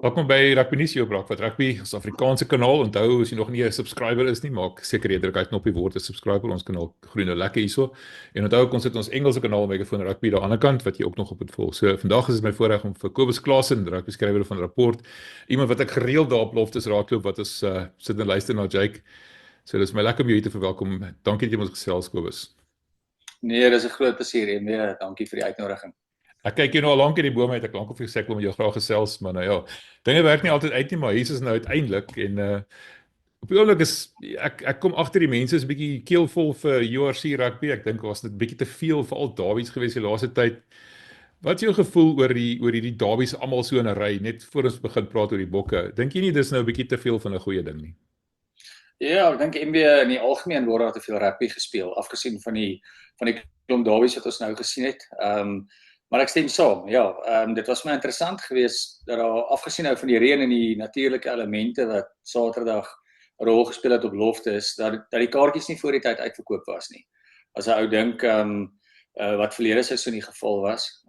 Welkom by Rugby Nuus hier op Brackwat Rugby, ons Afrikaanse kanaal. Onthou as jy nog nie 'n subscriber is nie, maak seker jy druk uit knoppie word 'n subscriber. Ons kanaal groei nou lekker hierso. En onthou ons het ons Engelse kanaal Megafoon Rugby aan die ander kant wat jy ook nog op moet volg. So vandag is dit my voorreg om vir Kobus Klaasen, rugby skrywer van Rapport, iemand wat ek gereeld daar op loftes raakloop wat ons sit en luister na Jake. So dis my lekker om jou hier te verwelkom. Dankie dat jy ons gesels, Kobus. Nee, dis 'n groot plesier en nee, dankie vir die uitnodiging. Ek kyk jy nou al lank in die bome uit, ek lank of jy sê ek wil met jou graag gesels, maar nou ja, dinge werk nie altyd uit nie, maar hier is nou uiteindelik en op die oomblik is ek kom agter die mense is 'n bietjie keelvol vir URC rugby. Ek dink was dit bietjie te veel vir al derbies gewees die laaste tyd. Wat is jou gevoel oor hierdie derbies almal so in 'n ry net voor ons begin praat oor die bokke? Dink jy nie dis nou 'n bietjie te veel van 'n goeie ding nie? Ja, ek dink MB in die algemeen word daar te veel rugby gespeel, afgesien van die klomp derbies wat ons nou gesien het. Maar ek stem saam, ja. Dit was my interessant geweest dat daar afgesien nou van die reën en die natuurlike elemente wat Saterdag 'n rol gespeel het op loftes, dat die kaartjies nie voor die tyd uitverkoop was nie. As 'n ou dink wat verlede seisoen die geval was,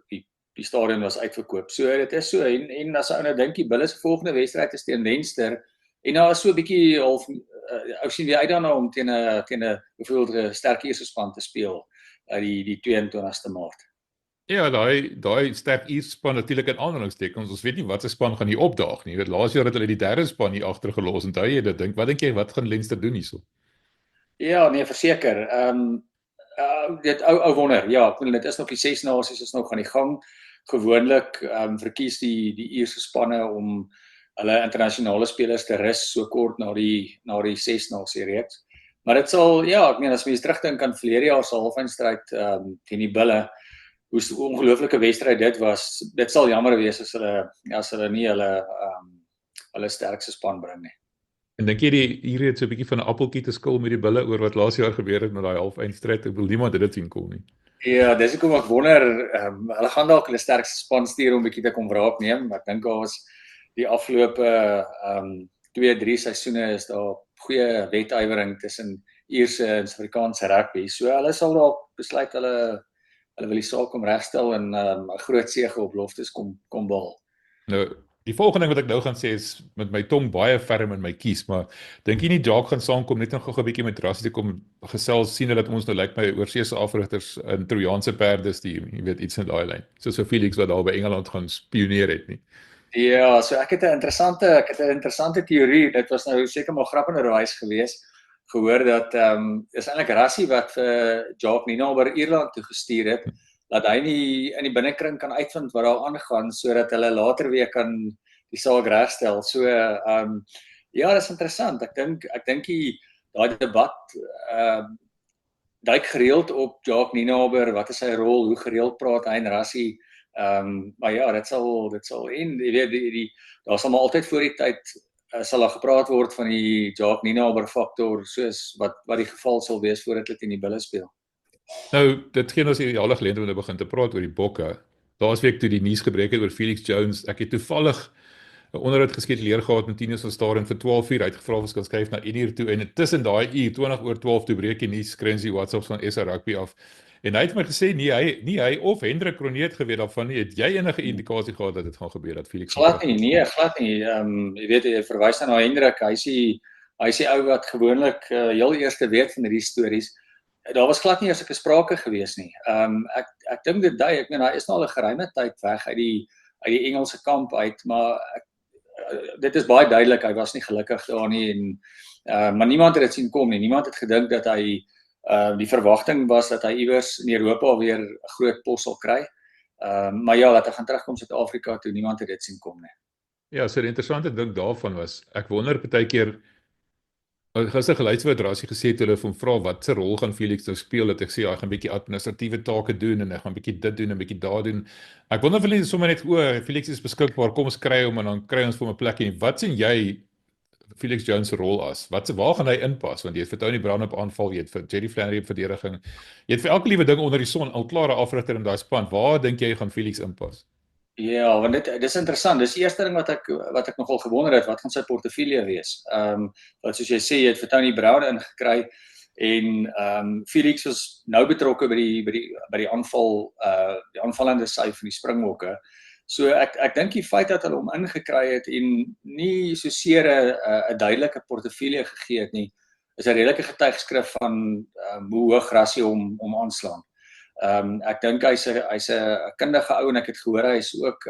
die stadion was uitverkoop. So dit is so en as 'n ou nou dink die Bulls se volgende wedstryd is teen Leinster en nou is so 'n bietjie half ou sien weer uit daarna om teen 'n byvoorbeeld sterk eerste span te speel die 22ste Maart. Ja, daai sterk Ierspan natuurlik in aanhalingstekens. Ons weet nie wat se span gaan hier opdaag nie. Jy weet laas jaar het hulle die derde span hier agtergelos. Onthou jy dit? Wat dink jy wat gaan Leinster doen hierso? Ja, nee, verseker. Dit ou wonder. Ja, ek bedoel dit is nog die 6 nasies is nog aan die gang. Gewoonlik verkies die Ierse spanne om hulle internasionale spelers te rus so kort na die 6 nasie reeks. Maar dit sal ek meen as mens terugdink aan verlede jaar se halfeindstryd teen die Bulle, hoe 'n ongelooflike wedstryd dit was. Dit sal jammer wees as hulle nie hulle sterkste span bring nie. En dink jy hier het so 'n bietjie van 'n appeltjie te skil met die Bulle oor wat laas jaar gebeur het met daai halfeindstryd? Ek wil niemand dit sien kom nie. Ja, dis hoekom ek wonder, hulle gaan dalk hulle sterkste span stuur om 'n bietjie te kom wraak neem. Ek dink daar was die afgelope 2-3 seisoene is daar goeie wetywering tussen Ierse en Suid-Afrikaanse rugby. So hulle sal dalk besluit hulle wil die saak om regstel en 'n groot sege op loftes kom behaal. Nou, die volgende ding wat ek nou gaan sê is met my tong baie ferm in my kies, maar dink jy nie Jacques gaan saamkom net nog 'n bietjie met Rassie te kom gesels sien dat ons nou lyk my oorseese afrigters in Trojaanse perdes die jy weet iets in daai lyn. Soos so Felix wat daar by Engeland gaan spioneer het nie. Ja, so ek het 'n interessante teorie. Dit was nou seker maar grappenderwys geweest. Gehoor dat is eintlik Rassie wat vir Jacques Nienaber Ierland toe gestuur het, dat hy nie in die binnekring kan uitvind wat daar aangaan sodat hulle later weer kan die saak regstel. So ja, dis interessant. Ek dink daai debat duik gereeld op Jacques Nienaber, wat is sy rol, hoe gereeld praat hy en Rassie. Maar ja, dit sal en jy weet daar sal maar altyd voor die tyd sal daar gepraat word van die Jacques Nienaber faktor soos wat die geval sal wees voordat hulle teen die Bulle speel. Nou, dit gee ons die ideale geleentheid om te begin te praat oor die bokke. Laas week toe die nuus gebreek het oor Felix Jones, ek het toevallig 'n onderhoud geskeduleer gehad met Tinus van Staden vir 12:00 uitgevra of ons kan skryf na 1:00 toe en tussen daai uur 20:12 toe breek die nuus skryns die WhatsApps van SA Rugby af. En hy het my gesê nie hy of Hendrik Kronee het geweet daarvan nie. Het jy enige indikasie gehad dat dit gaan gebeur dat Felix glad nie? Jy weet jy verwys na Hendrik, hy sê ou wat gewoonlik heel eerste weet van hierdie stories. Daar was glad nie eers 'n sprake gewees nie. Ek dink dit dui, ek meen hy is nou al 'n geruime tyd weg uit die Engelse kamp uit, maar dit is baie duidelik hy was nie gelukkig daar nie en maar niemand het dit sien kom nie. Niemand het gedink dat hy die verwagting was dat hy iewers in Europa weer 'n groot pos sal kry. Maar ja, dat hy gaan terugkom Suid-Afrika toe, niemand het dit sien kom nie. Ja, so die interessante ding daarvan was, ek wonder partykeer gister geluister wat Rassie gesê het hulle van vra wat se rol gaan Felix nou speel, dat ek sê hy gaan 'n bietjie administratiewe take doen en hy gaan 'n bietjie dit doen en 'n bietjie daar doen. Ek wonder of hulle sommer net Felix is beskikbaar, kom ons kry hom en dan kry ons vir hom 'n plekkie. Wat sien jy Felix Jones se rol as? Waar gaan hy inpas? Want jy het vir Tony Brown op aanval, jy het vir Jerry Flannery op verdediging. Jy het vir elke liewe ding onder die son, al klare afrigter in daai span. Waar dink jy gaan Felix inpas? Ja, want dit is interessant. Dis die eerste ding wat ek nogal gewonder het, wat gaan sy portefeulje wees? Wat soos jy sê, jy het vir Tony Brown ingekry en Felix was nou betrokke by die aanval, die aanvallende sy van die Springbokke. So ek dink die feit dat hulle hom ingekry het en nie soseer 'n duidelike portefeulje gegee het nie, is 'n redelike getuigskrif van hoe hoog Rassie hom aanslaan. Ek dink hy's 'n kundige ou en ek het gehoor hy is ook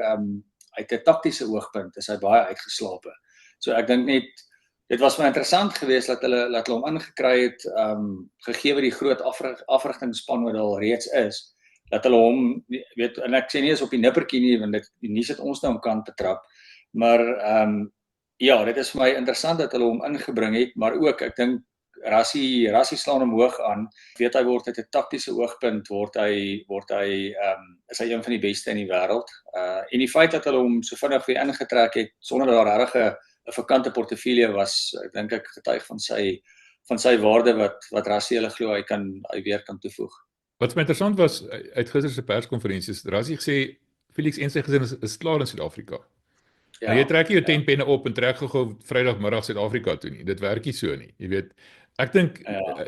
uit 'n taktiese oogpunt is hy baie uitgeslape. So ek dink net dit was my interessant geweest dat hulle hom ingekry het, gegee die groot afrigtingsspan wat al reeds is, dat hulle hom weet, en ek sê nie is op die nippertjie nie, want die nuus het ons nou om kant betrap, maar ja, dit is vir my interessant dat hulle hom ingebring het, maar ook ek dink Rassie slaan hom hoog aan. Weet hy word uit 'n taktiese oogpunt is hy een van die beste in die wêreld. En die feit dat hulle hom so vinnig weer ingetrek het sonder dat daar regtig 'n vakante portefeulje was, ek dink ek getuig van sy waarde wat Rassie hulle glo hy weer kan toevoeg. Wat my interessant was uit gister se perskonferensies, Rassie gesê Felix en sy gesin is klaar in Suid-Afrika. Ja, nou jy trek nie jou 10 penne op en trek gou Vrydagmiddag Suid-Afrika toe nie. Dit werk nie so nie. Jy weet, ek dink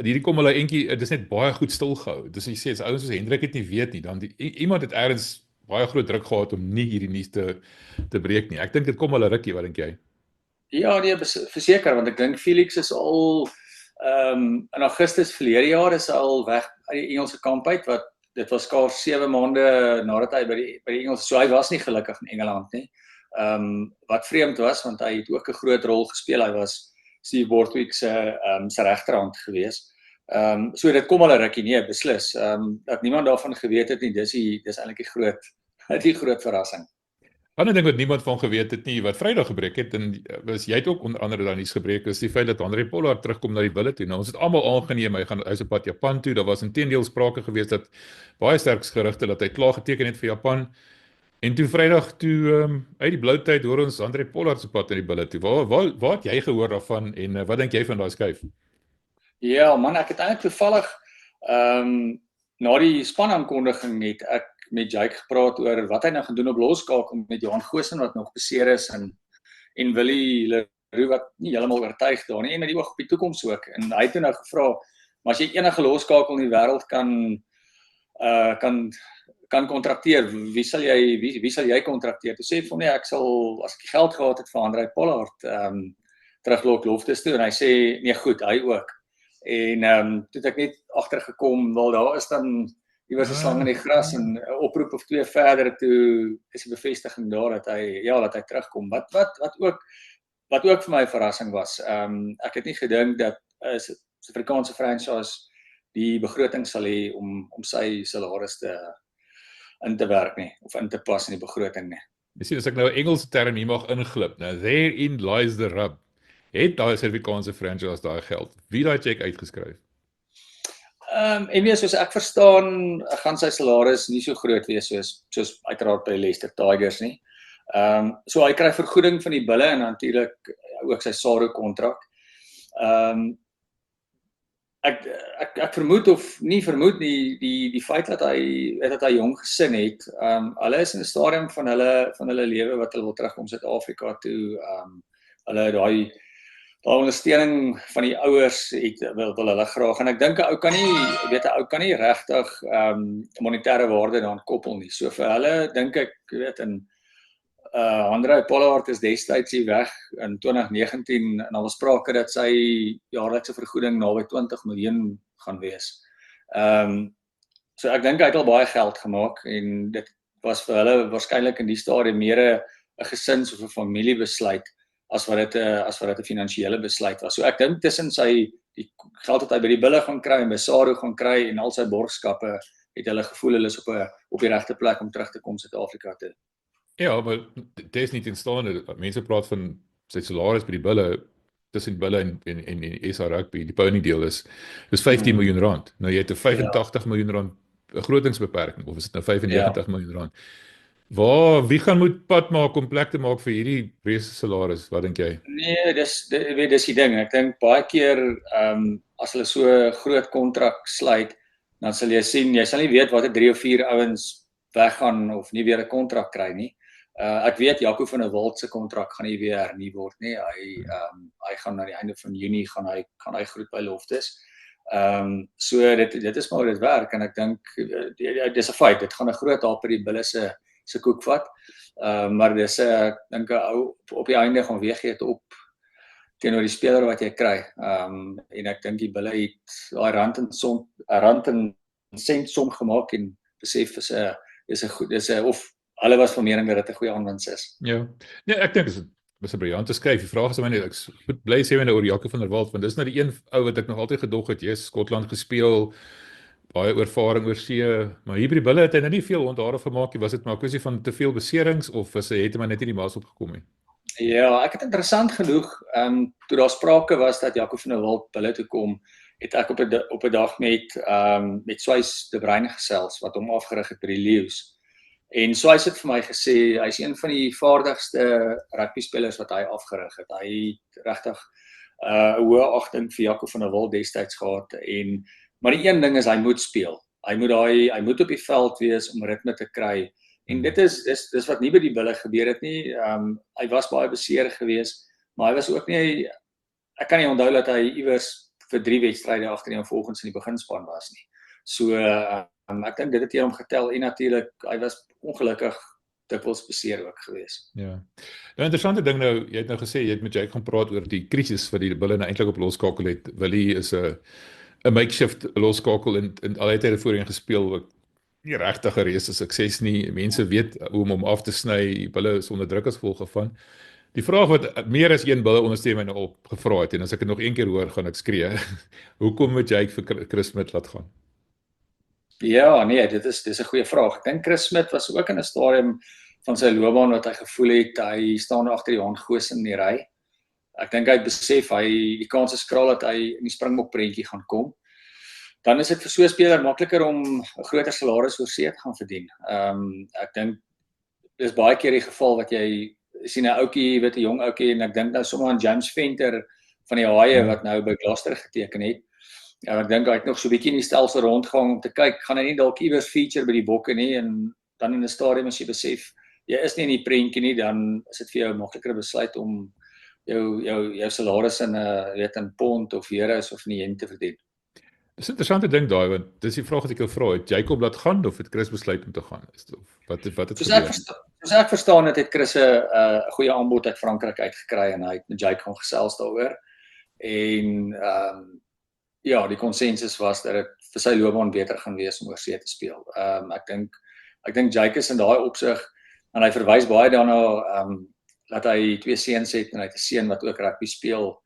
hierdie kom hulle entjie, dit is net baie goed stilgehou. Dis jy sê as ouens soos Hendrik het nie weet nie, dan iemand het ergens baie groot druk gehad om nie hierdie nuus te breek nie. Ek dink dit kom hulle rukkie, wat dink jy? Ja, nee, verseker, want ek dink Felix is al in Augustus verlede jaar is hy al weg uit die Engelse kamp uit, wat dit was skaars 7 maande nadat hy by die Engelse, so hy was nie gelukkig in Engeland nie. Wat vreemd was, want hy het ook 'n groot rol gespeel, hy was Steve Borthwick se regterhand gewees. So dit kom al 'n rukkie, nee, beslis. Dat niemand daarvan geweet het nie, dis eintlik die groot verrassing. Ander ding wat niemand van geweet het nie, wat Vrydag gebreek het, en jy het ook onder andere dan nuus gebreek, is die feit dat André Pollard terugkom na die Bulle toe. Nou, ons het almal aangeneem, hy's op pad Japan toe, daar was inteendeel sprake gewees dat baie sterk gerugte dat hy klaar geteken het vir Japan, en toe Vrydag uit die blou tyd hoor ons André Pollard se pad in die Bulle toe. Waar het jy gehoor daarvan, en wat dink jy van daai skuif? Ja, man, ek het eintlik toevallig, na die spanaankondiging het ek met Jake gepraat oor wat hy nou gaan doen op loskakel met Johan Goosen wat nog beseer is en Willie Leroux wat nie heeltemal oortuig daar nie, en met die oog op die toekoms ook. En hy het nou gevra, maar as jy enige loskakel in die wêreld kan kontrakteer, wie sal jy kontrakteer? Toe sê hy vir nee, ek sal, as ek die geld gehad het vir André Pollard, teruglok Loftus toe, en hy sê nee, goed, hy ook. En toe het ek net agtergekom, wel daar is dan iewers 'n slang in die gras, en 'n oproep of 2 verder, toe is die bevestiging daar dat hy terugkom. Wat ook vir my 'n verrassing was. Ek het nie gedink dat 'n Suid-Afrikaanse franchise die begroting sal hê om sy salaris in te werk nie, of in te pas in die begroting nie. Jy sien, as ek nou 'n Engelse term hier mag inglip, nou therein lies the rub. Het daai Suid-Afrikaanse franchise daai geld? Wie daai cheque uitgeskryf? En weer soos ek verstaan, gaan sy salaris nie so groot wees soos uiteraard by Leicester Tigers nie. So hy kry vergoeding van die Bulle en natuurlik ook sy SARU kontrak. Ek vermoed of nie vermoed nie, die feit dat hy jong gesin het, hulle is in 'n stadium van hulle lewe wat hulle wil terugkom Suid-Afrika toe, hulle daai ondersteuning van die ouers wil hulle graag, en ek dink 'n ou kan nie regtig monetêre waarde daaraan koppel nie. So vir hulle dink ek, en André Pollard is destyds hier weg in 2019 en al was sprake dat sy jaarlikse vergoeding naby 20 miljoen gaan wees. So ek dink hy het al baie geld gemaak, en dit was vir hulle waarskynlik in die stadium meer 'n gesins- of 'n familiebesluit as wat dit 'n finansiële besluit was. So ek dink tussen die geld wat hy by die Bulle gaan kry en by SARU gaan kry en al sy borgskappe, het hulle gevoel hulle is op die regte plek om terug te kom Suid-Afrika toe. Ja, maar dit is nie teenstaande. Mense praat van sy salaris by die Bulle, tussen Bulle en SA Rugby, die pony deel is 15 miljoen rand. Nou jy het 'n 85 miljoen rand begrotingsbeperking, of is dit nou 95 miljoen rand? Wie gaan moet pad maak om plek te maak vir hierdie reuse salaris? Wat dink jy? Nee, dis die ding. Ek dink baie keer as hulle so 'n groot kontrak sluit, dan sal jy sien, jy sal nie weet watter 3 of 4 ouens weggaan of nie weer 'n kontrak kry nie. Ek weet Jaco van der Walt se kontrak gaan nie weer hernie word nie. Hy gaan na die einde van Junie gaan hy groet by Loftus. So dit is maar hoe dit werk, en ek dink dis 'n feit, dit gaan 'n groot haap by die Bulle se se koek vat. Maar dis ek dink 'n ou op die einde gaan weeg jy dit op teenoor die speler wat jy kry. En ek dink die Bulle het daai rand en sent som gemaak en besef is 'n goed of hulle was van mening dat dit 'n goeie aanwinst is. Ja. Nee, ek dink dit is 'n briljante skryf. Die vraag is my net, ek moet bly sê oor Jaco van der Walt, want dis nou die een ou wat ek nog altyd gedog het, jy's Skotland gespeel, baie ervaring oor see, maar hier by die Bulle het hy nou nie veel onthare gemaak nie. Was dit maar 'n kwessie van te veel beserings of het hy maar net nie die maas opgekom nie? Ja, ek het interessant genoeg, toe daar sprake was dat Jaco van der Walt Bulle toe kom, het ek op 'n dag met Swys de Bruin gesels wat hom afgerig het by die Leeu's. En Swys het vir my gesê hy's een van die vaardigste rugby spelers wat hy afgerig het. Hy het regtig 'n hoë agting vir Jaco van der Walt destyds gehad maar die een ding is hy moet speel. Hy moet op die veld wees om ritme te kry. En dit is wat nie by die Bulle gebeur het nie. Hy was baie beseer geweest, maar hy was ook nie ek kan nie onthou dat hy iewers vir 3 wedstryde agtereen volgens in die beginspan was nie. So ek dink dit het hier hom getel en natuurlik hy was ongelukkig dikwels beseer ook geweest. Ja. Nou interessante ding nou, jy het nou gesê jy het met Jake gaan praat oor die krisis wat die Bulle nou eintlik op loskakel het. Willie is 'n makeshift loskakel en al het hy voorheen gespeel wat nie regtig 'n reuse sukses nie. Mense weet hoe om hom af te sny. Bulle is onder druk as gevolg van. Die vraag wat meer as een Bulle ondersteun my nou op gevra het en as ek dit nog een keer hoor gaan ek skree. Hoekom moet Jake vir Chris Smith laat gaan? Ja, nee, dis 'n goeie vraag. Ek dink Chris Smith was ook in 'n stadium van sy loopbaan wat hy gevoel het hy staan agter die handgoos in die ry. Ek dink hy het besef die kans is skraal dat hy in die Springbok prentjie gaan kom. Dan is dit vir so 'n speler makliker om 'n groter salaris oor see te gaan verdien. Ek dink dis baie keer die geval wat jy sien 'n ouetjie, weet 'n jong ouetjie en ek dink nou sommer aan James Venter van die Haie wat nou by Gloucester geteken het. Ja, ek dink hy het nog so 'n bietjie in die stelsel rondgegaan om te kyk, gaan hy nie dalk iewers feature by die Bokke nie en dan in 'n stadium as jy besef jy is nie in die prentjie nie, dan is dit vir jou 'n makliker besluit om jou salaris in 'n pond of euros of in yen te verdien. Dis 'n interessante ding daai want dis die vraag wat ek jou vra, het Jacob laat gaan of het Chris besluit om te gaan? Wat het gebeur? Soos ek verstaan het Chris 'n goeie aanbod uit Frankryk uitgekry en hy het met Jake gaan gesels daaroor. En ja, die konsensus was dat dit vir sy loopbaan beter gaan wees om oor see te speel. Ek dink Jake is in daai opsig en hy verwys baie daarna dat hy 2 seuns het en hy het 'n seun wat ook rugby speel.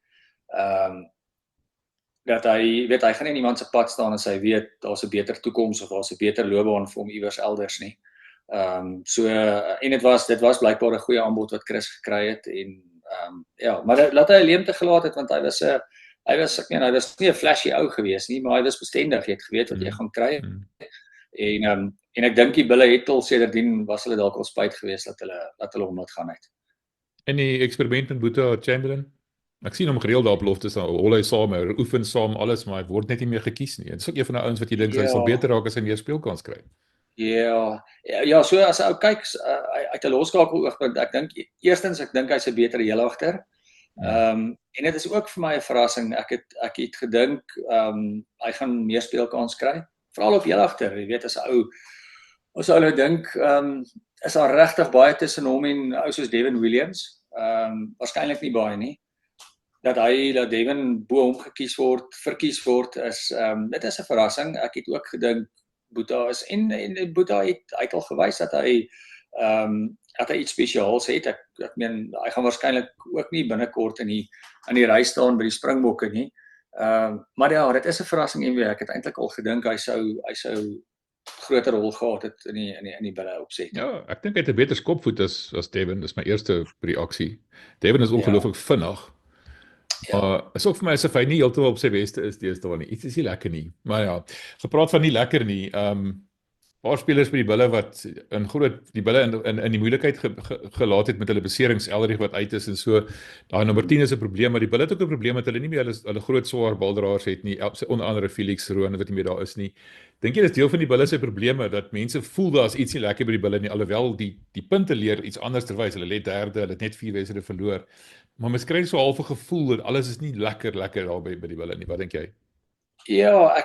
Dat hy gaan nie in iemand se pad staan as hy weet daar's 'n beter toekoms of daar's 'n beter loopbaan vir hom iewers elders nie. En dit was blykbaar 'n goeie aanbod wat Chris gekry het en ja, maar laat hy leemte gelaat het want hy was nie 'n flashy ou gewees nie, maar hy was bestendig, jy het geweet wat jy gaan kry. En ek dink die Bulle het al sedertdien was hulle dalk al spyt geweest dat hulle hom laat gaan het. En die eksperiment met Boeta Chamberlain? Ek sien hom gereeld daar op loftes, hol hy saam, hy oefen saam alles, maar hy word net nie meer gekies nie. Dit is ook een van die ouens wat jy dink hy sal beter raak as hy meer speelkans kry. Ja, so as ou kyk uit 'n loskakel oogpunt, ek dink hy's 'n beter heelagter. En dit is ook vir my 'n verrassing. Ek het gedink hy gaan meer speelkans kry, veral op heelagter. Jy weet as ou nou dink, is daar regtig baie tussen hom en ou soos Devin Williams. Waarskynlik nie baie nie. Dat Devin bo hom verkies word is dit is 'n verrassing. Ek het ook gedink Boeta is en Boeta het al gewys dat hy iets spesiaals het. Ek meen hy gaan waarskynlik ook nie binnekort in die ry staan by die Springbokke nie. Maar ja, dit is 'n verrassing en ek het eintlik al gedink hy sou groter rol gehad het in die Bulle opset. Ja, ek dink hy het 'n beter skopvoet as Devin, dis my eerste reaksie. Devin is ongelooflik vinnig. Maar is ook vir my asof hy nie heeltemal op sy beste is deesdae nie. Iets is nie lekker nie. Maar ja, gepraat van nie lekker nie. Paar spelers by die Bulle wat die Bulle in die moeilikheid gelaat het met hulle beserings, Elrich wat uit is en so. Daai nommer 10 is 'n probleem, maar die Bulle het ook 'n probleem dat hulle nie meer hulle groot swaar baldraers het nie, onder andere Felix Roon wat nie meer daar is nie. Dink jy dis deel van die Bulle se probleme dat mense voel daar's iets nie lekker by die Bulle nie, alhoewel die punte leer iets anders terwys. Hulle lê derde, hulle het net 4 wedstryde verloor. Maar mens kry so half 'n gevoel dat alles is nie lekker daar by die Bulle nie. Wat dink jy? Ja,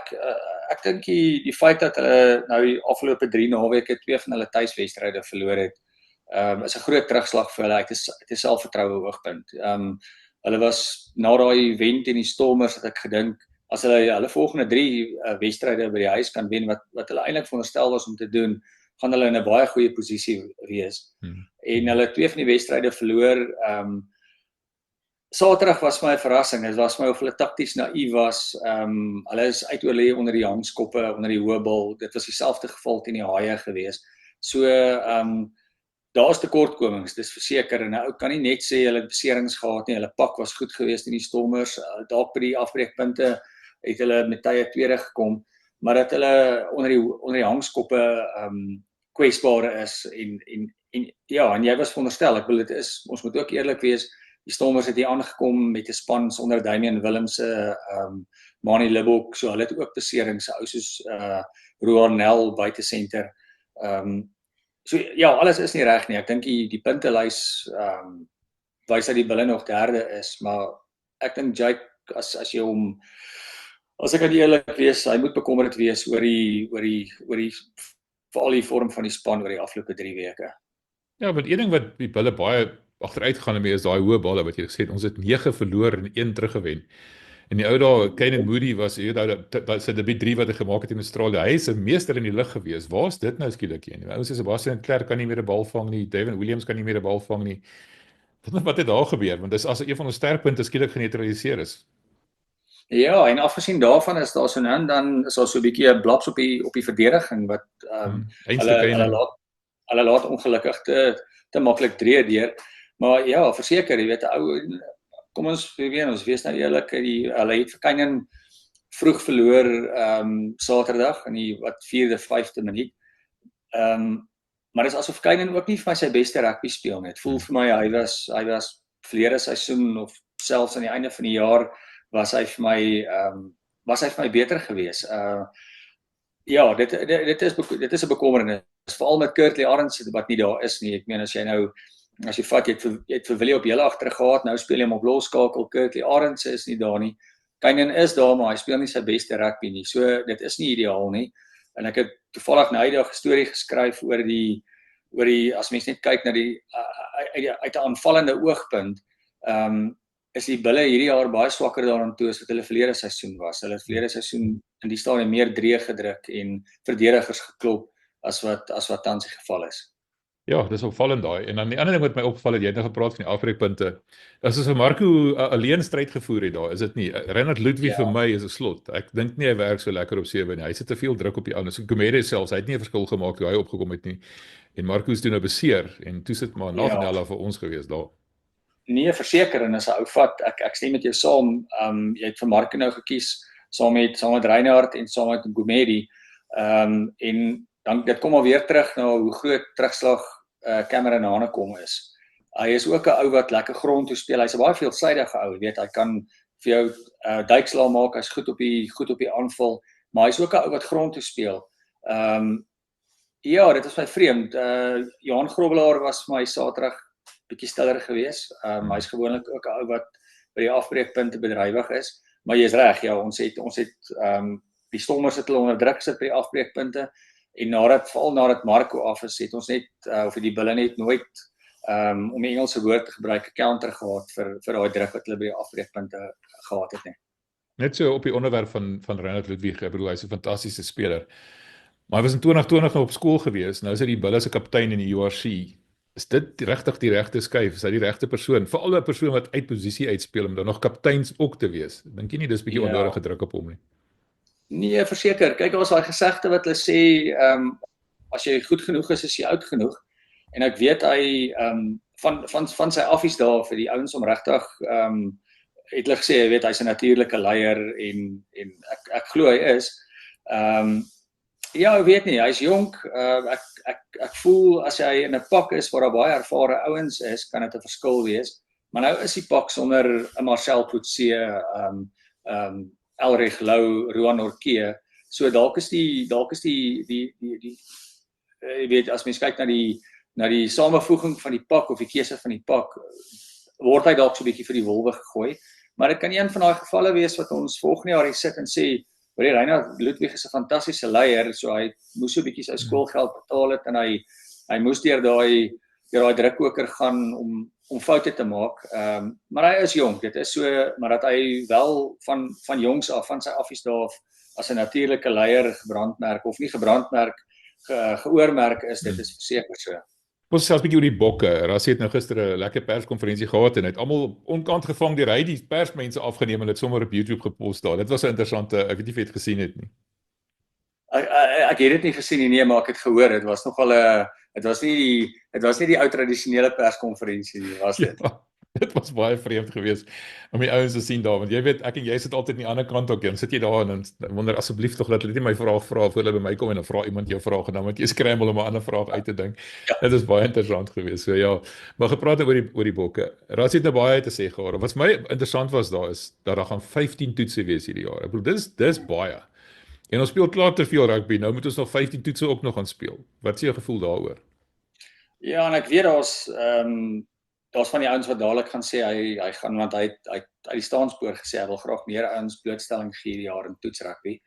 ek dink die feit dat hulle nou die afgelope 3 naweke 2 van hulle tuiswedstryde verloor het, is 'n groot terugslag vir hulle. Dit is selfvertroue hoogtepunt. Hulle was na daai wen teen die Stormers het ek gedink as hulle volgende 3 wedstryde by die huis kan wen wat hulle eintlik veronderstel was om te doen, gaan hulle in 'n baie goeie posisie wees. En hulle 2 van die wedstryde verloor. Saterdag was my 'n verrassing. Dit was my of hulle takties naïef was. Hulle is uitoorlê onder die hangskoppe, onder die hoë bal. Dit was dieselfde geval teen die Haie gewees. So daar's tekortkomings, dis verseker, en nou kan nie net sê hulle het beserings gehad nie, hulle pak was goed geweest in die Stormers, dalk by die afbreekpunte het hulle met tye tweede gekom, maar dat hulle onder die hangskoppe kwesbare is en ja, en jy was veronderstel, ek wil dit is, ons moet ook eerlik wees, die Stormers het hier aangekom met 'n span sonder Damian Willemse, Manie Libbok, so hulle het ook beserings, ou soos Roan Nel buite senter. So ja, alles is nie reg nie. Ek dink die puntelys wys dat die Bulle nog derde is, maar ek dink Jake as jy hom as ek kan eerlik wees, hy moet bekommerd wees oor die veral die vorm van die span oor die afgelope 3 weke. Ja, want een ding wat die Bulle baie agteruit gaan mee is daai hoë balle wat jy gesê het, ons het 9 verloor en 1 teruggewen. En die ou dae, Kane Moody was sy debuut 3 wat hy gemaak het in Australië. Hy is 'n meester in die lug gewees. Waar is dit nou skielik een? Ouens soos Sebastian Klerk kan nie meer 'n bal vang nie, Devin Williams kan nie meer 'n bal vang nie. Wat het daar gebeur? Want dis as een van ons sterkpunte skielik geneutraliseer is. Ja, en afgesien daarvan is daar so nou dan is daar so 'n bietjie 'n blaps op die verdediging wat hulle laat ongelukkig te maklik deur. Maar ja, verseker, jy weet, kom ons wees nou eerlik, hulle het vir Keinan vroeg verloor Saterdag in die 4de, 5de minuut. Maar dis asof Keinan ook nie vir my sy beste rugby speel nie. Dit voel vir my hy was verlede seisoen of selfs aan die einde van die jaar was hy vir my beter gewees. Ja, dit is 'n bekommernis, veral met Kurtley Arendse wat nie daar is nie. Ek meen as jy vat, jy het vir Willie op hele agter gehad, nou speel jy hom op losskakel, Kurtley Arendse is nie daar nie. Keinan is daar, maar hy speel nie sy beste rugby nie. So dit is nie ideaal nie. En ek het toevallig nou eendag 'n storie geskryf oor die as mens net kyk na uit 'n aanvallende oogpunt, is die Bulle hierdie jaar baie swakker daaraan toe as wat hulle verlede seisoen was. Hulle het verlede seisoen in die stadium meer drie gedruk en verdedigers geklop as wat tans die geval is. Ja, dis opvallend daai. En dan die ander ding wat my opval het, jy het nou gepraat van die afbreekpunte. As ons vir Marco alleen stryd gevoer het daar, is dit nie. Reinhard Ludwig vir my is 'n slot. Ek dink nie hy werk so lekker op 7 nie. Hy sit te veel druk op die ander. So Gumede selfs, hy het nie 'n verskil gemaak toe hy opgekom het nie. En Marco is toe nou beseer en toe sit maar Nathaniel vir ons gewees daar. Nee, verseker, en as 'n ou vat, ek stem met jou saam. Jy het vir Marco nou gekies saam met Reinhard en saam met Gumede. En dan dit kom alweer terug na hoe groot terugslag Cameron Hanekom is. Hy is ook 'n ou wat lekker grond toe speel. Hy's 'n baie veelsidige ou, weet, hy kan vir jou duikslae maak, hy's goed op die aanval, maar hy's ook 'n ou wat grond toe speel. Ja, dit is my vreemd. Johan Grobbelaar was vir my Saterdag bietjie stiller geweest. Hy's gewoonlik ook 'n ou wat by die afbreekpunte bedrywig is, maar jy's reg, ja, ons het die Stormers het hulle onder druk gesit by die afbreekpunte. En veral nadat Marco af is, het ons net, of die Bulle net nooit, om die Engelse woord te gebruik, 'n counter gehad vir daai druk wat hulle by die afbreekpunte gehad het nie. Net so op die onderwerp van Reinhard Ludwig, ek bedoel, hy's 'n fantastiese speler. Maar hy was in 2020 nog op skool gewees, nou is hy die Bulle se kaptein in die URC. Is dit regtig die regte skuif? Is hy die regte persoon? Veral 'n persoon wat uit posisie uitspeel om dan nog kapteins ook te wees. Dink jy nie dis bietjie onnodige druk op hom nie? Nee, verseker. Kyk, ons daai gesegde wat hulle sê, as jy goed genoeg is jy oud genoeg. En ek weet hy van sy affies daar vir die ouens om regtig het hulle gesê, jy weet, hy's 'n natuurlike leier en ek glo hy is. Ja, ek weet nie, hy's jonk. Ek voel as hy in 'n pak is waar daar baie ervare ouens is, kan dit 'n verskil wees. Maar nou is die pak sonder 'n Marcel Coetzee, Elrich Lou, Roan Orkee. So dalk is die jy weet, as mens kyk na die samevoeging van die pak of die keuse van die pak, word hy dalk so 'n bietjie vir die wolwe gegooi. Maar dit kan een van daai gevalle wees wat ons volgende jaar sit en sê, Maar die Reinhard Ludwig is 'n fantastiese leier, so hy moes so 'n bietjie sy skoolgeld betaal het en hy moes deur daai drukkoker gaan om foute te maak. Maar hy is jonk, dit is so, maar dat hy wel van jongs af, van sy affies daar af, as 'n natuurlike leier gebrandmerk of nie gebrandmerk, geoormerk is, dit is verseker so. Ons selfs 'n bietjie oor die bokke. Rassie het nou gister 'n lekker perskonferensie gehad en het almal onkant gevang deur hy die persmense afgeneem en dit sommer op YouTube gepost daar. Dit was 'n interessante, ek weet nie of jy dit gesien het nie. Ek het dit nie gesien nie, maar ek het gehoor, dit was nogal dit was nie die ou tradisionele perskonferensie nie, was dit? Ja, dit was baie vreemd geweest om die ouens te sien daar, want jy weet, ek en jy sit altyd aan die ander kant ook, dan sit jy daar en dan wonder asseblief tog dat hulle nie my vraag vra voor hulle by my kom en dan vra iemand jou vraag en dan moet jy scramble om 'n ander vraag uit te dink. Ja. Dit is baie interessant geweest. So ja, maar gepraat oor die bokke. Rassie het nou baie te sê gehad. Wat my interessant was daar is dat daar gaan 15 toetse wees hierdie jaar. Ek bedoel dis baie. En ons speel klaar te veel rugby, nou moet ons nog 15 toetse ook nog gaan speel. Wat is jou gevoel daaroor? Ja, en ek weet daar's van die ouens wat dadelik gaan sê hy gaan, want hy uit die staanspoor gesê hy wil graag meer ouens blootstelling gee hierdie jaar in toetsrugby.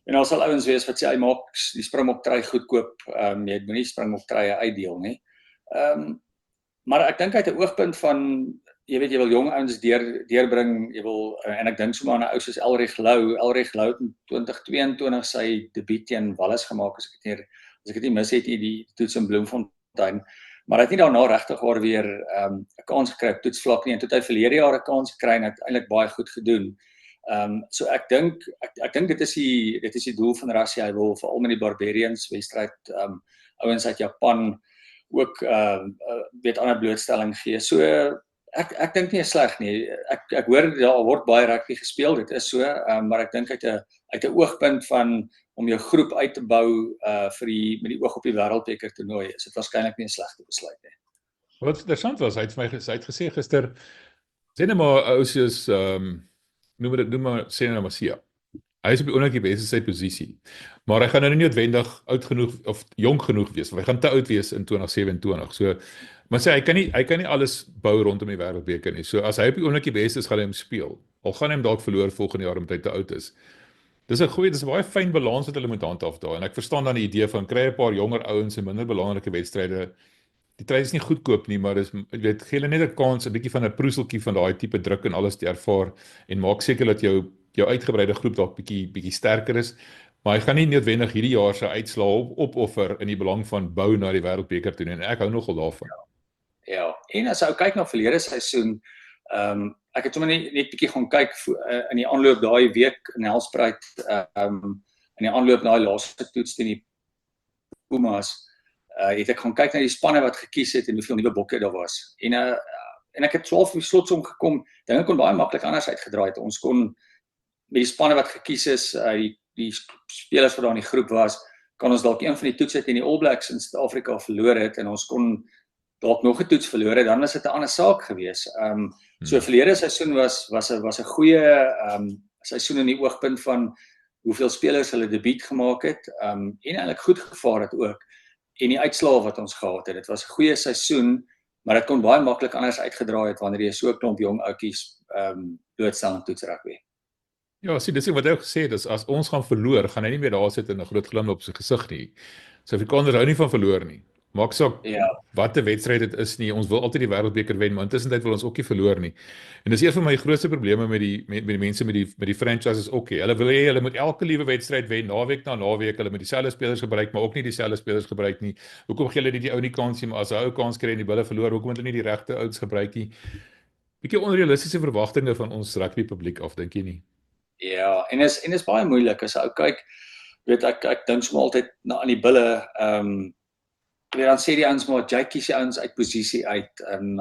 En daar sal ouens wees wat sê hy maak die Springbok trui goedkoop, jy moenie Springbok truie uitdeel nie. Maar ek dink uit 'n oogpunt van, jy weet, jy wil jong ouens deurbring, jy wil, en ek dink sommer aan 'n ou soos Elrich Lou het in 2022 sy debuut teen Wallis gemaak, as ek dit nie mis het, die toets in Bloemfontein. Maar hy het nie daarna regtig waar weer 'n kans gekry op toetsvlak nie, en toe het hy verlede jaar 'n kans gekry en het eintlik baie goed gedoen. So ek dink dit is die doel van Rassie. Hy wil veral met die Barbarians wedstryd ouens uit Japan ook weet ander blootstelling gee. So ek dink nie is sleg nie. Ek hoor daar word baie rugby gespeel, dit is so, maar ek dink uit 'n oogpunt van om jou groep uit te bou met die oog op die wêreldbeker toernooi, is dit waarskynlik nie 'n slegte besluit nie. Wat interessant was, hy het gesê gister, sê net maar ou soos noem maar Sia. Hy is op die oomblik die beste sy posisie. Maar hy gaan nou nie noodwendig oud genoeg of jonk genoeg wees, want hy gaan te oud wees in 2027. So, maar sê hy kan nie alles bou rondom die wêreldbeker nie. So as hy op die oomblik die beste is, gaan hy hom speel. Al gaan hy hom dalk verloor volgende jaar omdat hy te oud is. Dis 'n baie fyn balans wat hulle moet handhaaf daar. En ek verstaan dan die idee van kry 'n paar jonger ouens in minder belangrike wedstryde. Die trui is nie goedkoop nie, maar dis, jy weet, gee hulle net 'n kans, 'n bietjie van 'n proeseltjie van daai tipe druk en alles te ervaar en maak seker dat jou uitgebreide groep dalk bietjie sterker is. Maar hy gaan nie noodwendig hierdie jaar sy uitslae opoffer in die belang van bou na die wêreldbeker toe nie. En ek hou nogal daarvan. Ja, en as jy kyk na verlede seisoen, ek het sommer net bietjie gaan kyk in die aanloop daai week in Helspruit, in die aanloop na die laaste toets teen die Pumas, het ek gaan kyk na die spanne wat gekies het en hoeveel nuwe bokke daar was. En ek het 12 slotsom gekom, dinge kon baie maklik anders uitgedraai het. Ons kon met die spanne wat gekies is, die spelers wat daar in die groep was, kan ons dalk een van die toetse teen die All Blacks in Suid-Afrika verloor het en ons kon dalk nog 'n toets verloor het, dan was dit 'n ander saak gewees. So verlede seisoen was 'n goeie seisoen in die oogpunt van hoeveel spelers hulle debuut gemaak het, en eintlik goed gevaar het ook, en die uitslae wat ons gehad het. Dit was 'n goeie seisoen, maar dit kon baie maklik anders uitgedraai het wanneer jy so 'n klomp jong ouetjies blootstel in toetsrugby. Ja, sien, dis wat hy ook gesê het, as ons gaan verloor, gaan hy nie meer daar sit en 'n groot glimlag op sy gesig nie. Suid-Afrikaners hou nie van verloor nie. Maak saak wat 'n wedstryd dit is nie. Ons wil altyd die wêreldbeker wen, maar intussen wil ons ook nie verloor nie. En dis een van my grootste probleme met die mense met die franchises ook. Hulle wil hê hulle moet elke liewe wedstryd wen, naweek na naweek. Hulle moet dieselfde spelers gebruik, maar ook nie dieselfde spelers gebruik nie. Hoekom gee hulle nie die ou nie kans nie, maar as 'n ou kans kry en die bulle verloor, hoekom het hulle nie die regte ouens gebruik nie? Bietjie onrealistiese verwagtinge van ons rugby publiek af, dink jy nie? Ja, en is baie moeilik as ou kyk, weet ek dink sommer altyd aan die bulle, dan sê die ouens maar, jy kies die ouens uit posisie uit,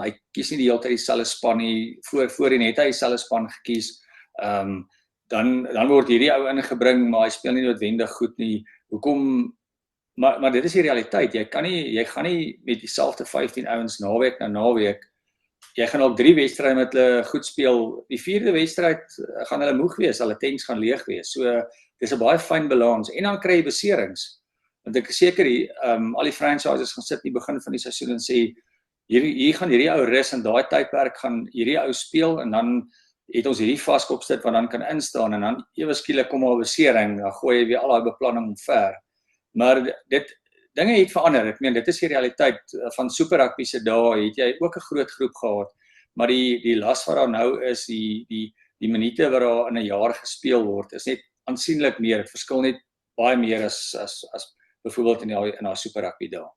hy kies nie die hele tyd dieselfde span nie, voorheen het hy dieselfde span gekies, dan word hierdie ou ingebring, maar hy speel nie noodwendig goed nie, hoekom, maar dit is die realiteit, jy gaan nie met dieselfde 15 ouens naweek na naweek, jy gaan op 3 wedstryde met hulle goed speel, die 4de wedstryd gaan hulle moeg wees, hulle tanks gaan leeg wees, so dis 'n baie fyn balans, en dan kry jy beserings, want ek is seker al die franchises gaan sit in die begin van die seisoen en sê, hier gaan hierdie ou rus en daai tydperk gaan hierdie ou speel, en dan het ons hierdie vaskopstit wat dan kan instaan en dan ewe skielik kom 'n besering, dan gooi jy weer al daai beplanning omver. Maar dinge het verander. Ek meen dit is die realiteit van Super Rugby se dae, het jy ook 'n groot groep gehad, maar die las wat daar nou is, die minute wat daar in 'n jaar gespeel word, is net aansienlik meer. Dit verskil net baie meer as byvoorbeeld in daai Super Rugby dae.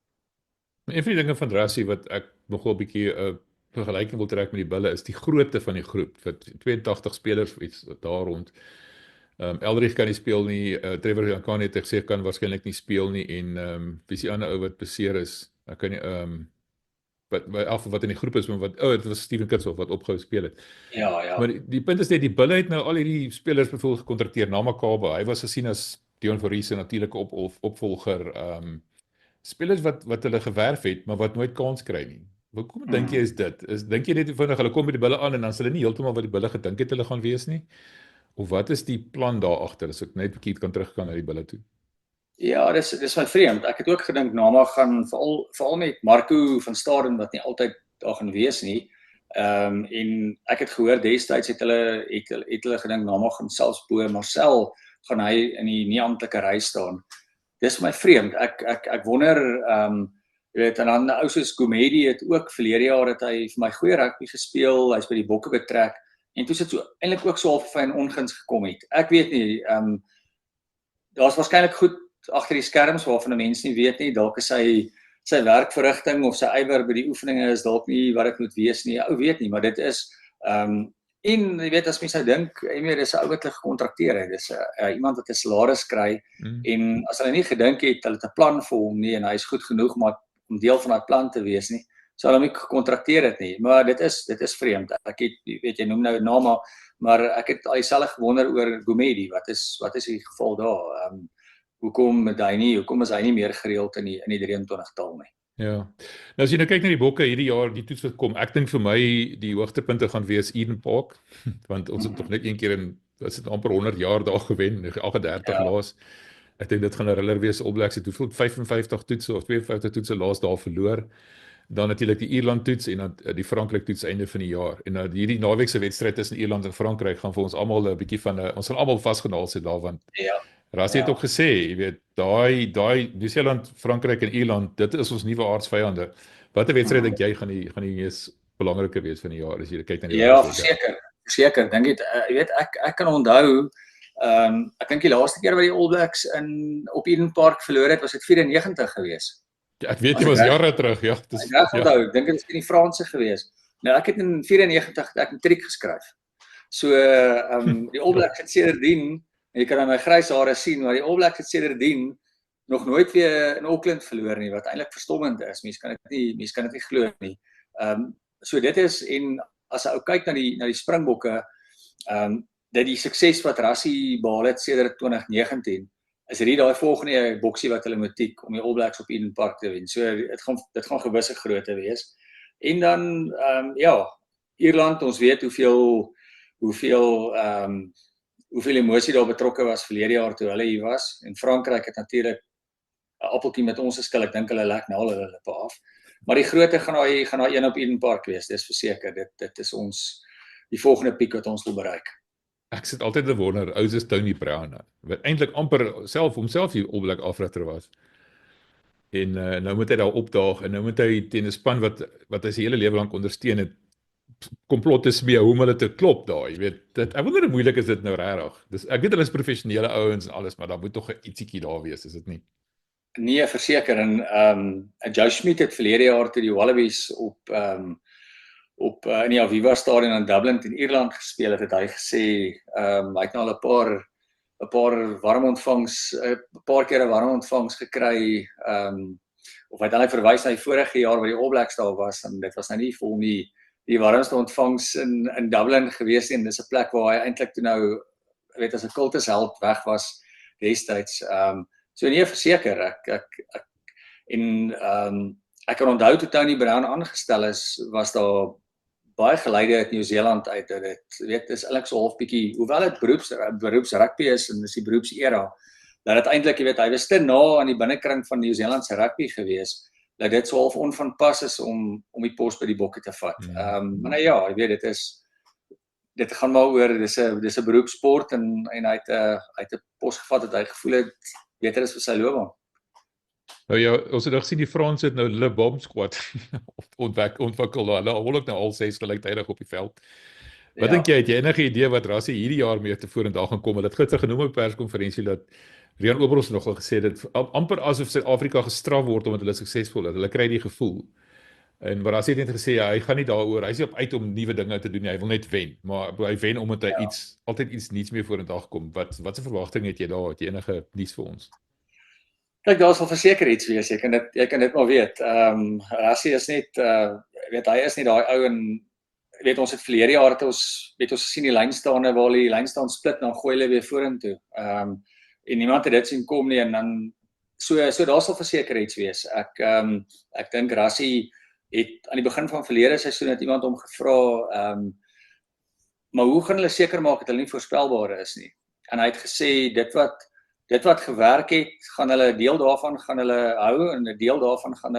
Een van die dinge van Rassie wat ek nogal 'n bietjie vergelyking wil trek met die Bulle is die grootte van die groep. Vir 82 spelers of iets daar rond. Elrich kan nie speel nie, Trevor Jankane het gesê kan waarskynlik nie speel nie en wie is die ander ou wat beseer is? Ek kan nie wat in die groep is, maar dit was Steven Kitshoff wat opgehou speel het. Ja. Maar die punt is net die Bulle het nou al hierdie spelers byvoorbeeld gekontrakteer, Namakaba. Hy was gesien as Dion Fourie se natuurlike opvolger, spelers wat hulle gewerf het, maar wat nooit kans kry nie. Hoekom dink jy is dit? Dink jy net vinnig hulle kom by die Bulle aan en dan is hulle nie heeltemal wat die Bulle gedink het hulle gaan wees nie? Of wat is die plan daar agter, as ek net 'n bietjie kan teruggaan na die Bulle toe? Ja, dis my vreemd. Ek het ook gedink Nama gaan veral met Marco van Staden wat nie altyd daar gaan wees nie. En ek het gehoor destyds het hulle gedink Nama gaan selfs bo Marcel gaan hy in die nie-amptelike ry staan. Dis my vreemd. Ek wonder jy weet, en dan ou soos Gumedi het ook verlede jaar het hy vir my goeie rugby gespeel. Hy's by die Bokke betrek en toe sit so eintlik ook so half in onguns gekom het. Ek weet nie, daar's waarskynlik goed agter die skerms waarvan 'n mens nie weet nie. Dalk is sy werkverrigting of sy ywer by die oefeninge is dalk nie wat dit moet wees nie. Ou weet nie, maar dit is en jy weet as mens nou dink, dis 'n ou wat hulle gekontrakteer het. Dis iemand wat 'n salaris kry en as hulle nie gedink het hulle het 'n plan vir hom nie en hy is goed genoeg om deel van daai plan te wees nie, sou hulle hom nie gekontrakteer het nie. Maar dit is vreemd. Ek het weet jy noem nou 'n naam, maar ek het al dieselfde gewonder oor Gumedi. Wat is die geval daar? Hoekom is hy nie meer gereeld in die 23-tal nie? Ja. Nou as jy nou kyk na die Bokke hierdie jaar, die toets wat kom, ek dink vir my die hoogtepunte gaan wees Eden Park, want ons het tog net een keer was dit amper 100 jaar daar gewen, 38 laas. Ek dink dit gaan 'n thriller wees. All Blacks het hoeveel 55 toetse of 52 toetse laas daar verloor. Dan natuurlik die Ierland toets en dan die Frankryk toets einde van die jaar. En nou hierdie naweek se wedstryd tussen Ierland en Frankryk gaan vir ons almal 'n bietjie van ons gaan almal vasgenaal sit daarvan. Ja. Rassie het ook gesê, jy weet, daai Nieu-Seeland, Frankryk en Ierland, dit is ons nuwe aardsvyande. Watter wedstryd dink jy gaan die mees belangrike wees van die jaar as jy kyk na die Ja, verseker. Dink jy weet ek kan onthou ek dink die laaste keer wat die All Blacks op Eden Park verloor het, was dit 94 gewees. Ja, ek weet jy was jare terug, ja. Ek onthou, ek dink dit is in die Franse gewees. Nou ek het in 94 ek matriek geskryf. So die All Blacks het sedertdien, jy kan aan my grys hare sien, maar die All Blacks het sedertdien nog nooit weer in Auckland verloor nie, wat eintlik verstommend is. Mense kan dit nie glo nie. So dit is, en as jy kyk na die Springbokke, dat die sukses wat Rassie behaal het sedert 2019 is hierdie daai volgende boksie wat hulle moet tik om die All Blacks op Eden Park te wen. So dit gaan gewisse grootte wees. En dan Ierland, ons weet hoeveel emosie daar betrokke was verlede jaar toe hulle hier was. En Frankryk het natuurlik 'n appeltjie met ons geskil. Ek dink hulle lek nou al hulle lippe af. Maar die grootte gaan daar een op Eden Park wees. Dis verseker. Dit is ons die volgende piek wat ons wil bereik. Ek sit altyd te wonder, ou soos Tony Brown, wat eintlik amper homself hier All Black afrigter was. En nou moet hy daar opdaag en nou moet hy teen 'n span wat hy sy hele lewe lank ondersteun het, komplotte smee hoe om hulle te klop daar, jy weet. Ek wonder hoe moeilik is dit nou regtig. Dis ek weet hulle is professionele ouens en alles, maar daar moet tog 'n ietsiekie daar wees, is dit nie? Nee, verseker. En Joe Schmidt het verlede jaar toe die Wallabies in die Aviva Stadion in Dublin in Ierland gespeel het hy gesê, hy het nou al 'n paar warm ontvangs, 'n paar keer 'n warm ontvangs gekry, of hy het dan verwys na die vorige jaar waar die All Blacks daar was, en dit was nou nie vir hom die warmste ontvangs in Dublin gewees nie, en dis 'n plek waar hy eintlik toe nou, weet as 'n kultusheld weg was destyds. So nee, verseker, ek kan onthou toe Tony Brown aangestel is, was daar baie geleide uit Nieu-Seeland uit, dit weet, is eintlik so half bietjie, hoewel dit beroeps rugby is, en dis die beroepsera, dat dit eintlik, jy weet, hy was te na aan die binnekring van Nieu-Seeland se rugby gewees, dat dit so half onvanpas is om die pos by die Bokke te vat. Maar nou ja, jy weet, dit gaan maar oor dis 'n beroepsport en hy het 'n pos gevat dat hy gevoel het beter is vir sy loopbaan. Nou ja, ons het nog gesien die Franse het nou hulle bomb squad ontwikkel. Hulle hol ook nou al 6 gelyktydig op die veld. Wat dink jy, het jy enige idee wat Rassie hierdie jaar mee te vorendag gaan kom? Hulle het gister genoem op 'n perskonferensie dat Rian Oberholz nogal gesê dit amper asof Suid-Afrika gestraf word omdat hulle suksesvol is. Hulle kry die gevoel. En Rassie het net gesê hy gaan nie daaroor, hy is nie op uit om nuwe dinge te doen nie, hy wil net wen. Maar hy wen omdat hy altyd iets nuuts mee vorendag kom. Wat se verwagting het jy daar? Het jy enige nuus vir ons? Kyk, daar sal verseker iets wees. Jy kan dit maar weet. Rassie is net hy is nie daai ou en ons het verlede jaar het ons gesien die lynstaande waar die lynstaan split dan gooi hulle weer vorentoe. En niemand het dit sien kom nie en dan so daar sal verseker iets wees. Ek dink Rassie het aan die begin van verlede seisoen het iemand hom gevra, maar hoe gaan hulle seker maak dat hulle nie voorspelbare is nie? En hy het gesê dit wat gewerk het, gaan hulle 'n deel daarvan gaan hulle hou en 'n deel daarvan gaan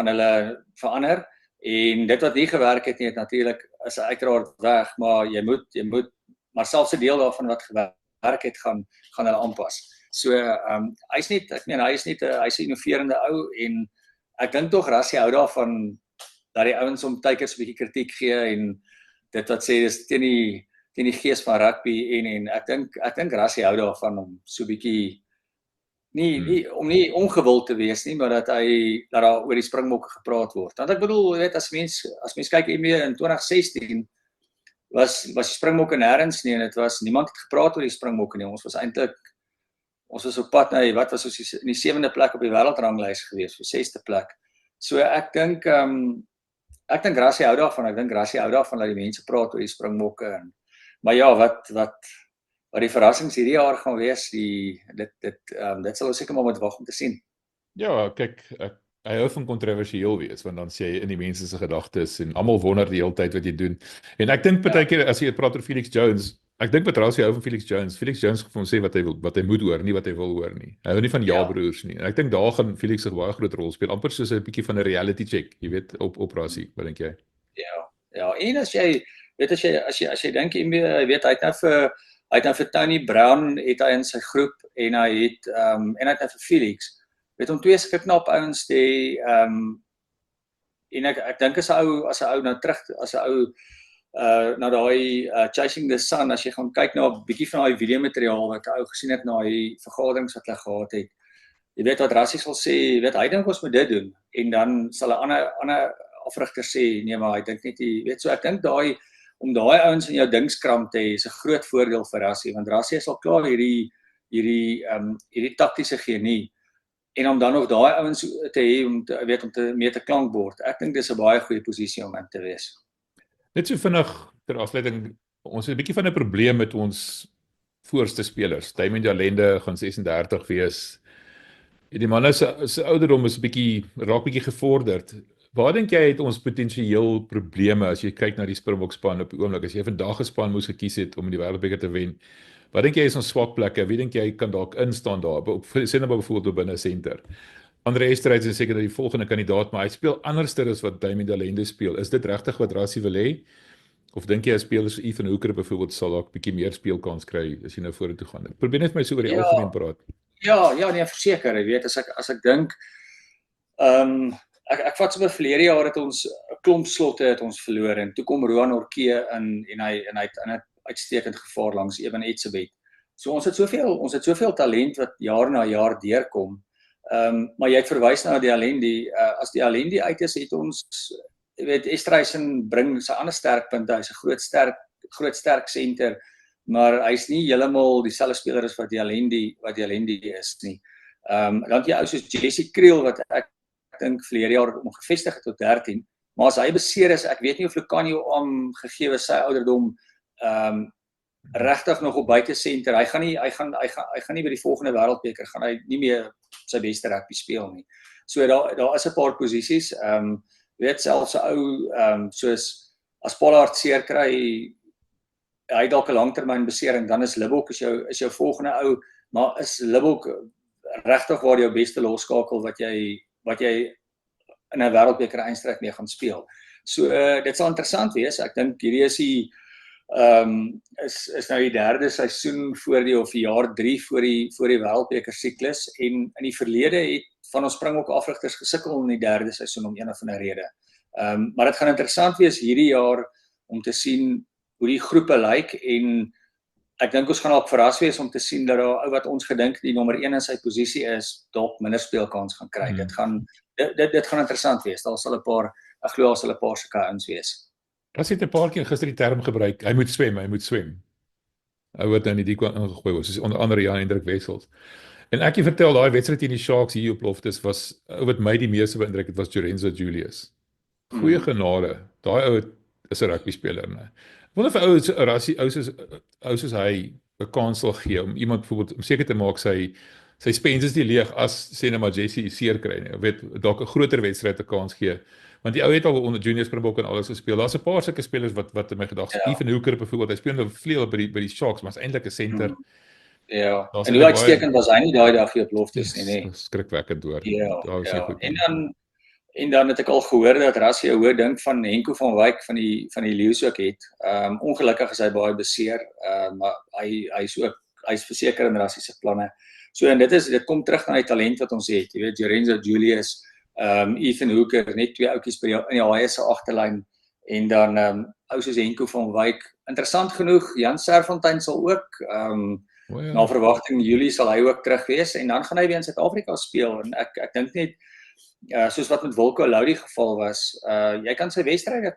hulle verander. En dit wat nie gewerk het nie, het natuurlik is uiteraard weg, maar jy moet maar selfs 'n deel daarvan wat gewerk het gaan hulle aanpas. So hy's net hy's 'n innoverende ou en ek dink tog Rassie hou daarvan dat die ouens om tydens 'n bietjie kritiek gee en dit wat sê dis teen die gees van rugby en ek dink Rassie hou daarvan om so bietjie om nie ongewild te wees nie, maar dat daar oor die Springbokke gepraat word. Want ek bedoel, jy weet, as mens kyk in 2016 was die Springbokke nêrens nie en dit was niemand het gepraat oor die Springbokke nie. Ons was op pad na wat was ons in die 7de plek op die wêreldranglys gewees, vir 6de plek. So ek dink Rassie hou daarvan. Ek dink Rassie hou daarvan dat die mense praat oor die Springbokke maar ja, wat die verrassings hierdie jaar gaan wees, dit sal ons seker maar moet wag om te sien. Ja, kyk, hy hou van kontroversieel wees, want dan sê hy in die mense se gedagtes en almal wonder die hele tyd wat jy doen. En ek dink partykeer as jy praat oor Felix Jones, ek dink wat Rassie hou van Felix Jones gaan vir hom sê wat hy moet hoor, nie wat hy wil hoor nie. Hy hou nie van ja-broers nie. En ek dink daar gaan Felix 'n baie groot rol speel, amper soos 'n bietjie van 'n reality check, jy weet, op Rassie. Wat dink jy? Ja, en as jy dink jy weet hy het nou vir Tony Brown het hy in sy groep en hy het nou vir Felix weet om twee sulke knap ouens te en ek dink as 'n ou nou terug as 'n ou na daai Chasing the Sun, as jy gaan kyk na 'n bietjie van daai video materiaal wat 'n ou gesien het na die vergaderings wat hulle gehad het. Jy weet wat Rassie sal sê, jy weet hy dink ons moet dit doen en dan sal 'n ander afrigter sê nee, maar hy dink net jy weet so ek dink om daai ouens in jou dingskram te hê is 'n groot voordeel vir Rassie want Rassie is al klaar hierdie taktiese genie en om dan nog daai ouens te hê om mee te klankbord. Ek dink dis 'n baie goeie posisie om in te wees. Net so vinnig ter afleiding, ons het 'n bietjie van 'n probleem met ons voorste spelers. Damian Jalende gaan 36 wees. Die manne se ouderdom is raak bietjie gevorderd. Waar dink jy het ons potensieel probleme as jy kyk na die Springbok span op die oomblik? As jy vandag 'n span moes gekies het om die Wêreldbeker te wen, wat dink jy is ons swak plekke? Wie dink jy kan dalk instaan daar? Sê nou byvoorbeeld binne senter. Andre Esterhuis is seker dat die volgende kandidaat, maar hy speel anderster as wat Damian Jalende speel. Is dit regtig wat Rassie wil hê? Of dink jy as spelers so Ethan Hooker byvoorbeeld sal dalk bietjie meer speelkans kry as jy nou vorentoe gaan? Probeer net my so oor die algemeen praat. Ja, nee, verseker, jy weet as ek dink ek vat sommer verlede jaar het ons 'n klomp slotte het ons verloor en toe kom Roan Orkee in en hy het uitstekend gevaar langs Eben Etzebeth. So ons het soveel talent wat jaar na jaar deurkom. Maar jy het verwys na die Alendi, as die Alendi uit is, het ons jy weet Esterhuisen bring sy ander sterkpunte, hy's 'n groot sterk senter, maar hy's nie heeltemal dieselfde speler as wat die Alendi is nie. Dan het jy ou soos Jesse Kriel wat ek dink verlede jaar omgevestig het tot 13, maar as hy beseer is, ek weet nie of Lucanio gegee sy ouderdom regtig nog op buite senter. Hy gaan nie by die volgende wêreldbeker gaan hy nie meer sy beste rugby speel nie. So daar is 'n paar posisies. Weet selfs 'n ou soos as Pollard seer kry, hy dalk 'n langtermyn besering, dan is Libbok is jou volgende ou, maar is Libbok regtig waar jou beste losskakel wat jy in 'n wêreldbeker eindstryd mee gaan speel. So dit sal interessant wees. Ek dink hierdie is is nou die derde seisoen voor die of jaar 3 voor die Wêreldbeker siklus en in die verlede het van ons Springbok afrigters gesukkel in die derde seisoen om een of ander rede. Maar dit gaan interessant wees hierdie jaar om te sien hoe die groepe lyk en ek dink ons gaan ook verras wees om te sien dat ou wat ons gedink die nommer 1 in sy posisie is, dalk minder speelkans gaan kry. Dit gaan interessant wees. Ek glo daar sal 'n paar sulke ouens wees. As het 'n paar keer gister die term gebruik, hy moet swem. Ou wat nou nie die ingegooi was, soos onder andere Jan Hendrik Wessels. En ek vertel daai wedstryd teen die Sharks hier op Loftus was ou wat my die meeste beïndruk het was Lorenzo Julius. Goeie genade. Daai ou is 'n rugby speler, né? Wonder of ou soos hy 'n kans sal gee om iemand byvoorbeeld om seker te maak sy spens is nie leeg as sê net maar Jesse seer kry nie. Jy weet dalk 'n groter wedstryd 'n kans gee. Want die ou het al onder junior Springbok en alles gespeel. Daar's 'n paar sulke spelers wat in my gedagtes, Ethan Hooker byvoorbeeld, hy speel nou vleuel by die Sharks, maar is eintlik 'n senter. Ja. En hoe uitstekend was hy nie daai dag hier op Loftus nie. Skrikwekkend hoor. Ja. En dan het ek al gehoor dat Rassie 'n hoë dink van Henko van Wyk van die Leeu's ook het. Ongelukkig is hy baie beseer, maar hy's verseker in Rassie se planne. So en dit kom terug na die talent wat ons het. Jy weet Lorenzo Julius, Ethan Hooker, net twee oudjies in die Haie se agterlyn en dan ou soos Henko van Wyk. Interessant genoeg, Jan Serfontein sal ook na verwagting Julie sal hy ook terug wees en dan gaan hy weer in Suid-Afrika speel en ek dink net soos wat met Wilco Louw die geval was, jy kan sy wedstryde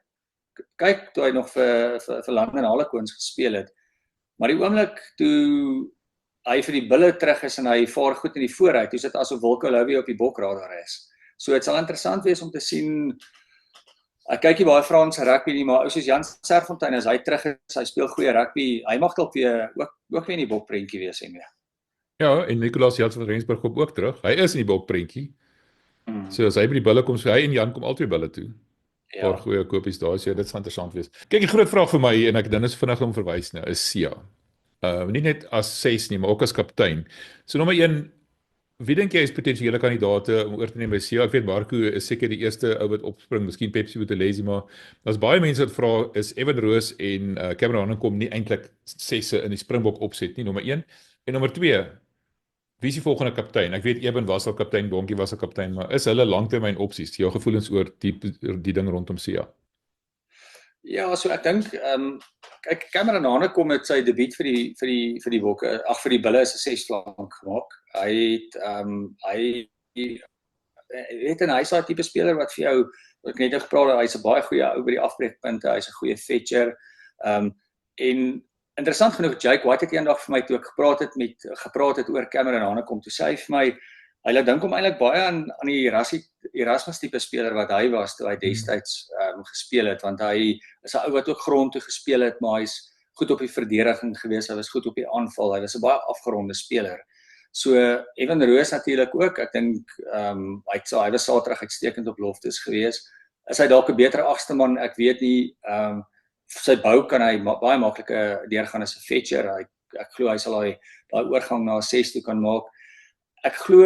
kyk toe hy nog vir London Harlequins gespeel het. Maar die oomblik toe hy vir die Bulle terug is en hy vaar goed in die vooruit, toe sit asof Wilco Louw op die bokradar is. So dit sal interessant wees om te sien. Ek kyk nie baie Franse rugby nie, maar ou soos Jan Serfontein as hy terug is, hy speel goeie rugby. Hy mag dalk weer ook weer in die bokprentjie wees en Ja, en Nicolas Jans van Rensburg kom ook terug. Hy is in die bokprentjie. So as hy by die Bulle kom, so hy en Jan kom albei Bulle toe. Paar goeie kopies daar, so dit sal interessant wees. Kyk, die groot vraag vir my en ek dan is vinnig om verwys nou, is Sia. Nie net as 6 nie, maar ook as kaptein. So nommer 1, wie dink jy is potensiële kandidaate om oor te neem by Sia? Ek weet Marco is seker die eerste ou wat opspring, miskien Pepsi Buthelezi, maar daar's baie mense wat vra, is Evan Roos en Cameron Hanekom nie eintlik 6e in die Springbok opset nie, nommer 1. En nommer 2, wie is die volgende kaptein? Ek weet Eben was al kaptein, Bonkie was al kaptein, maar is hulle langtermyn opsies? Jou gevoelens oor die ding rondom Sia? Ja, so ek dink kyk Cameron Hanekom het sy debuut vir die Bokke, vir die Bulle is 'n 6 flank gemaak. Hy het en hy's daai tipe speler wat vir jou wat ek net gepraat het, hy's 'n baie goeie ou by die afbreekpunte, hy's 'n goeie fetcher. En interessant genoeg Jake White het eendag vir my toe ek gepraat het oor Cameron Hanekom, toe sê hy vir my hy laat dink hom eintlik baie aan die Erasmus tipe speler wat hy was toe hy destyds gespeel het, want hy is 'n ou wat ook grond toe gespeel het, maar hy's goed op die verdediging gewees, hy was goed op die aanval, hy was 'n baie afgeronde speler. So Evan Roos natuurlik ook, ek dink hy was Saterdag uitstekend op Loftus gewees. Is hy dalk 'n beter agste man, ek weet nie. Sy bou kan hy baie maklik deurgaan as 'n fetcher. Ek glo hy sal daai oorgang na 6 toe kan maak. Ek glo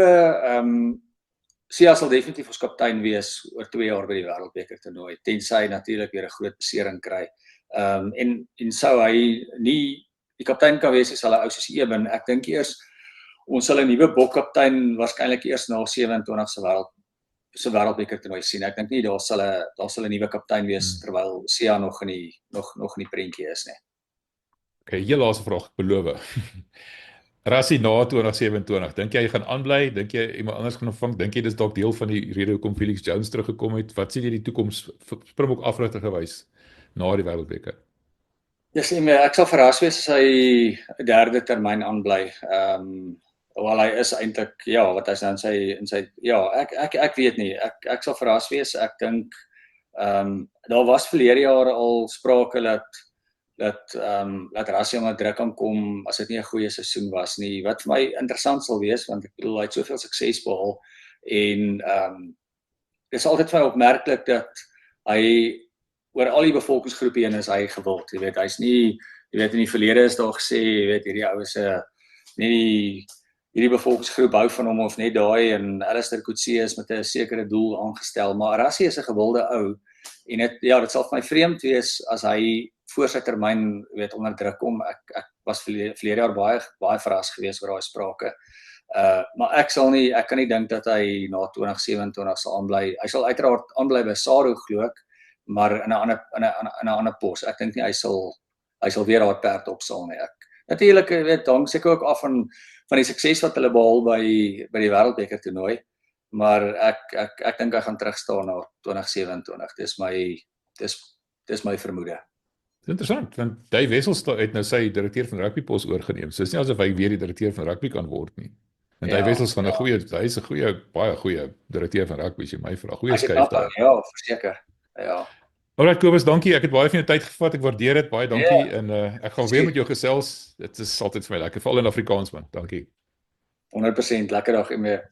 Sia sal definitief ons kaptein wees oor 2 jaar by die Wêreldbeker toernooi, tensy hy natuurlik weer 'n groot besering kry. En sou hy nie die kaptein kan wees, sal hy ou soos Eben. Ek dink eers ons sal 'n nuwe bokkaptein waarskynlik eers na 27 se Wêreldbeker toernooi sien. Ek dink nie daar sal 'n nuwe kaptein wees terwyl Sia nog in die prentjie is nie. Okay, heel laaste vraag, ek beloof. Rassie na 2027, dink jy gaan aanbly? Dink jy iemand anders gaan ontvang? Dink jy dis dalk deel van die rede hoekom Felix Jones teruggekom het? Wat sien jy die toekoms Springbok afrigter gewys na die Wêreldbeker? Ek sal verras wees as hy 'n derde termyn aanbly. Wel hy is eintlik wat hy dan sê in sy ek weet nie. Ek sal verras wees. Ek dink daar was verlede jaar al sprake dat Rassie maar druk kan kom as dit nie 'n goeie seisoen was nie. Wat vir my interessant sal wees, want ek bedoel hy het soveel sukses behaal en dit is altyd vir my opmerklik dat hy oor al die bevolkingsgroepe heen is hy gewild. Jy weet, hy's nie, jy weet in die verlede is daar gesê, jy weet hierdie ou is hierdie bevolkingsgroep hou van hom of net daai en Alistair Coetzee is met 'n sekere doel aangestel, maar Rassie is 'n gewilde ou en dit sal vir my vreemd wees as hy voor sy termyn onder druk kom. Ek was verlede jaar baie verras geweest oor daai sprake. Maar ek kan nie dink dat hy na 2027 sal aanbly. Hy sal uiteraard aanbly by SARU glo ek, maar in 'n ander pos. Ek dink nie hy sal weer daar perd opsal nie. Natuurlik, hang seker ook af van die sukses wat hulle behaal by die Wêreldbeker toernooi, maar ek dink hy gaan terugstaan na 2027. Dis my vermoede. Dis interessant, want Dave Wessels het nou sy direkteur van rugbypos oorgeneem. So dis nie asof hy weer die direkteur van rugby kan word nie. En Dave Wessels van hy's 'n baie goeie direkteur van rugby, as jy my vra. Goeie skuif daar. Ja, verseker. Ja. Alright Kobus, dankie. Ek het baie van jou tyd gevat. Ek waardeer dit. Baie dankie en ek gaan weer met jou gesels. Dit is altyd vir my lekker, veral in Afrikaans man. Dankie. 100% lekker dag en weer.